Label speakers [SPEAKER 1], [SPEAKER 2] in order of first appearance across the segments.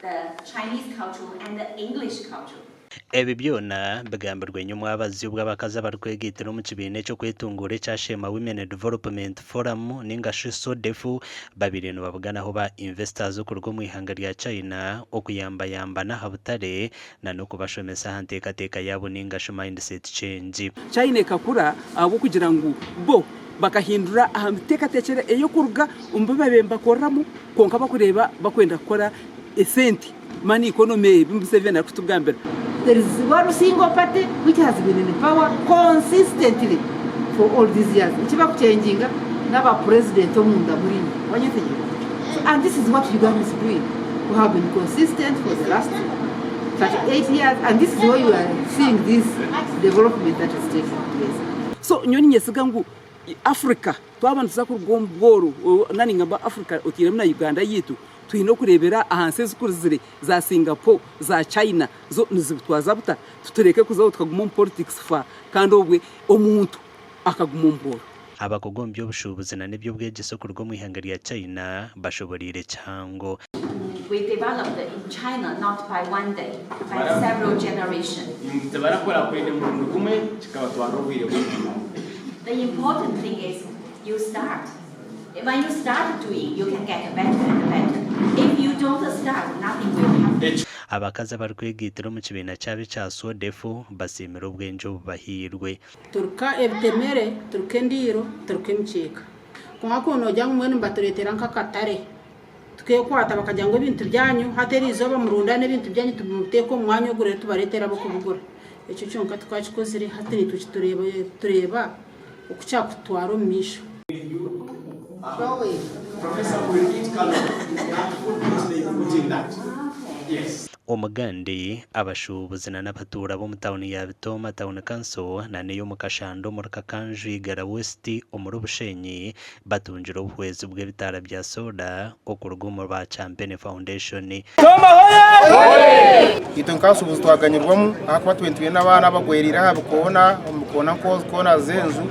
[SPEAKER 1] the Chinese culture and the English culture.
[SPEAKER 2] Ebi byona bigambarwe nyuma abazi bw'abakaza barkwegitira mu kibine cyo kwetungura cyashema Women Development Forum ningashe SODEFU babiri no bavuganaho ba investors kurwo mu ihanga rya China okuyamba na habutare na no kubashomesa hanteka teka yabo ningashe mindset change.
[SPEAKER 3] China kakura abo kugira ngo bo bakahindura ahamteka tekere eyo kuruga umbabemba koramu konka bakureba bakwenda gukora esenti money economy bimusevena kutugambira.
[SPEAKER 4] There is one single party which has been in power consistently for all these years. Ikiba kuchenjinga n'aba president omunda muri wanyete. And this is what Uganda is doing. We have been consistent for the last 38 years, and this is why you are seeing this development that is taking place.
[SPEAKER 3] So nyoni nyesiga ngu Africa twabantu zakurugomgoro nani ngamba Africa otire na Uganda yitu twino kurebera ahanse zikuruzire za Singapore za China zo nizibitwaza buta tutereke kuzaho tukaguma mu politics fa kandi obwe omuntu akaguma mboro
[SPEAKER 2] abakogombye obushubuzi na nebyo bwegeso kurwo mu ihanga rya China bashoborire cyango.
[SPEAKER 1] We developed in China not by one day, by several generations. The important thing is you start. When you start doing, you can get better and better. If you don't start, nothing will happen.
[SPEAKER 2] Abakaza barkwegitira mu kibina cyabe cya SODEFU basimira ubwenjo bahirwe.
[SPEAKER 5] Turuka ebitemere turukendiro turukemcheka. Kwa kono jangu mwene mbaturetera nkakatare. Tukekwata bakajyango ibintu byanyu hateri izoba murundane ibintu byanyu tumuteko mwanya ogure tubaretera bakubugura. Ecyo cyonka twakikozire hateri tureba ukucyakutwara misho.
[SPEAKER 2] Omugandi abashubuzi na n'abatura bo mu town ya Bitoma Town Council na neyo mu Kashando mu Kakanji Gara West omurubushenyi batunjira ubuhwezi bw'ebitara bya soda okurugumo ba Champion Foundation.
[SPEAKER 6] Toma hoye! Iton Council buzitwaganyirwamo akwa 20 n'abana bagwerira habukona kona zenzu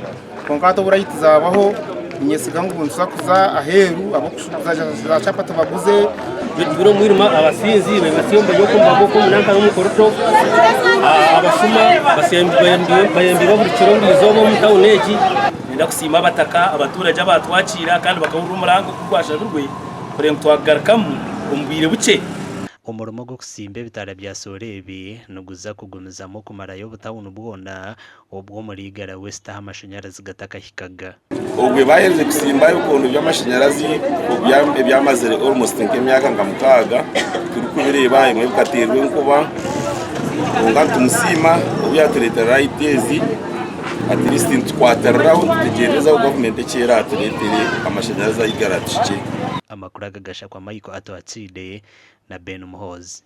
[SPEAKER 6] konkato burayiti zabaho nyesiga ngunsa kuza aheru abo kushubuza za chapata baguze
[SPEAKER 7] biro mwiruma abasinzi bebasimba yo kumbagoko munanka no mukoroto abashuma bayembiwe buri kirondo izomo mu town eji ndakusima bataka abaturage abatwakira kandi bakabura umurango kurwasha rurwe kurem twagarakamu umbwire buce.
[SPEAKER 2] Umurumo go kusimbe bitara bya sorebi nuguza kugumizamo kumarayo butawunu bwona ubwo muri Gara West amashanyarazi gataka hikaga.
[SPEAKER 8] Ubwe bahereze kusimba y'ukuntu by'amashanyarazi byamaze almost nk'imyaka ngamukaga turi kubireba imwe bikaterwe nkuba ngatu musima ubyatureta right ezi at least twatereraho tutegereza government cyera turetere amashanyarazi ayigaratice.
[SPEAKER 2] Amakuru agagasha kwa Michael Atoatside na Ben Muhozi.